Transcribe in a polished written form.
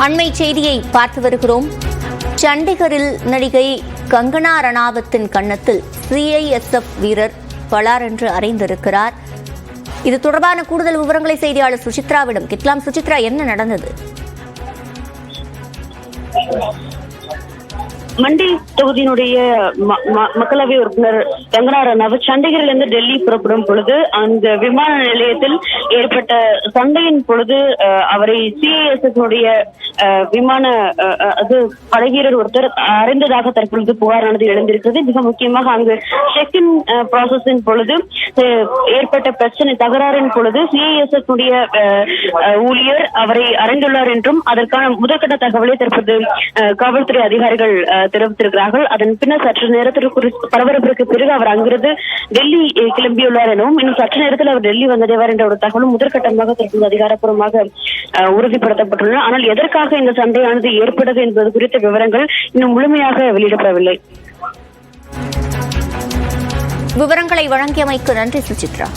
அண்மை செய்தியை பார்த்து வருகிறோம். சண்டிகரில் நடிகை கங்கனா ரணாவத்தின் கன்னத்தில் சிஐஎஸ்எஃப் வீரர் பலார் என்று அறைந்திருக்கிறார். இது தொடர்பான கூடுதல் விவரங்களை செய்தியாளர் சுசித்ராவிடம் கேட்கலாம். சுசித்ரா, என்ன நடந்தது? மண்டி தொகுதியினுடைய மக்களவை உறுப்பினர் கங்கனா ரணாவத் சண்டிகரிலிருந்து டெல்லி புறப்படும் பொழுது அந்த விமான நிலையத்தில் ஏற்பட்ட சண்டையின் பொழுது அவரை சிஐஎஸ்எஃப் விமான படைவீரர் ஒருத்தர் அறிந்ததாக தற்பொழுது புகாரானது எழுந்திருக்கிறது. மிக முக்கியமாக அங்கு செக் இன் ப்ராசஸின் பொழுது ஏற்பட்ட பிரச்சனை தகராறின் பொழுது சிஐஎஸ்எஃப் ஊழியர் அவரை அறிந்துள்ளார் என்றும் அதற்கான முதற்கட்ட தகவலை தற்போது காவல்துறை அதிகாரிகள் தெரிவித்திருக்கிறார்கள். அதன் பின்னர் சற்று நேரத்திற்கு பரபரப்பிற்கு பிறகு அவர் அங்கிருந்து டெல்லி கிளம்பியுள்ளார் எனவும் இன்னும் சற்று நேரத்தில் அவர் டெல்லி வந்தடைவார் என்ற ஒரு தகவலும் முதற்கட்டமாக தற்போது அதிகாரப்பூர்வமாக உறுதிப்படுத்தப்பட்டுள்ளன. ஆனால் எதற்காக இந்த சண்டையானது ஏற்பட்டது என்பது குறித்த விவரங்கள் இன்னும் முழுமையாக வெளியிடப்படவில்லை. விவரங்களை வழங்கியமைக்கு நன்றி சுசித்ரா.